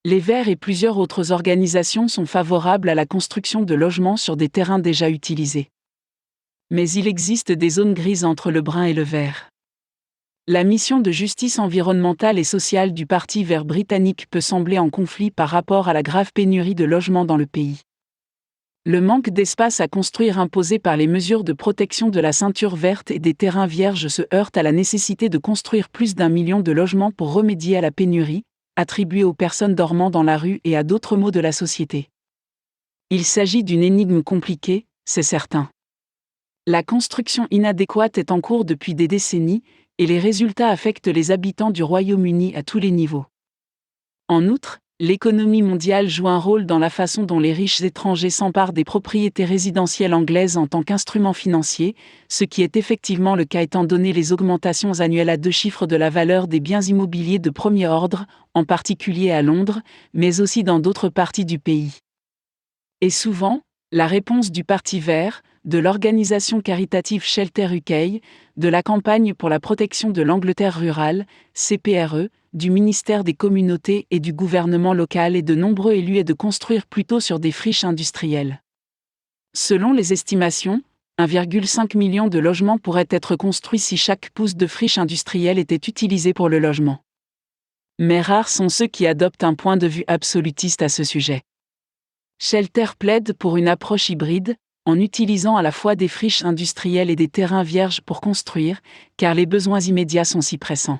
Les Verts et plusieurs autres organisations sont favorables à la construction de logements sur des terrains déjà utilisés. Mais il existe des zones grises entre le brun et le vert. La mission de justice environnementale et sociale du Parti vert britannique peut sembler en conflit par rapport à la grave pénurie de logements dans le pays. Le manque d'espace à construire imposé par les mesures de protection de la ceinture verte et des terrains vierges se heurte à la nécessité de construire plus d'1 million de logements pour remédier à la pénurie, attribuée aux personnes dormant dans la rue et à d'autres maux de la société. Il s'agit d'une énigme compliquée, c'est certain. La construction inadéquate est en cours depuis des décennies, et les résultats affectent les habitants du Royaume-Uni à tous les niveaux. En outre, l'économie mondiale joue un rôle dans la façon dont les riches étrangers s'emparent des propriétés résidentielles anglaises en tant qu'instrument financier, ce qui est effectivement le cas étant donné les augmentations annuelles à 2 chiffres de la valeur des biens immobiliers de premier ordre, en particulier à Londres, mais aussi dans d'autres parties du pays. Et souvent, la réponse du Parti vert, de l'organisation caritative Shelter UK, de la campagne pour la protection de l'Angleterre rurale, CPRE, du ministère des communautés et du gouvernement local et de nombreux élus est de construire plutôt sur des friches industrielles. Selon les estimations, 1,5 million de logements pourraient être construits si chaque pouce de friche industrielle était utilisé pour le logement. Mais rares sont ceux qui adoptent un point de vue absolutiste à ce sujet. Shelter plaide pour une approche hybride, en utilisant à la fois des friches industrielles et des terrains vierges pour construire, car les besoins immédiats sont si pressants.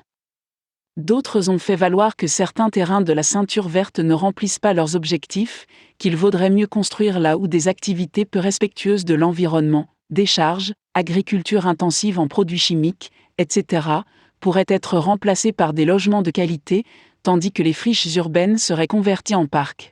D'autres ont fait valoir que certains terrains de la ceinture verte ne remplissent pas leurs objectifs, qu'il vaudrait mieux construire là où des activités peu respectueuses de l'environnement, décharges, agriculture intensive en produits chimiques, etc., pourraient être remplacées par des logements de qualité, tandis que les friches urbaines seraient converties en parcs.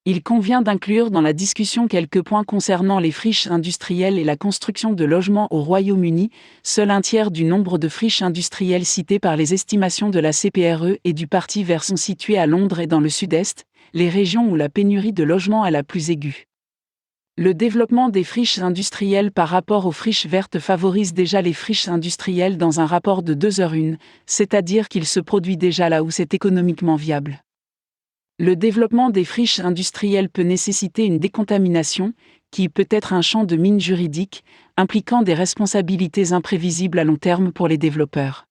Il convient d'inclure dans la discussion quelques points concernant les friches industrielles et la construction de logements au Royaume-Uni. Seul un tiers du nombre de friches industrielles citées par les estimations de la CPRE et du Parti vert sont situées à Londres et dans le sud-est, les régions où la pénurie de logements est la plus aiguë. Le développement des friches industrielles par rapport aux friches vertes favorise déjà les friches industrielles dans un rapport de 2:1, c'est-à-dire qu'il se produit déjà là où c'est économiquement viable. Le développement des friches industrielles peut nécessiter une décontamination, qui peut être un champ de mine juridique, impliquant des responsabilités imprévisibles à long terme pour les développeurs.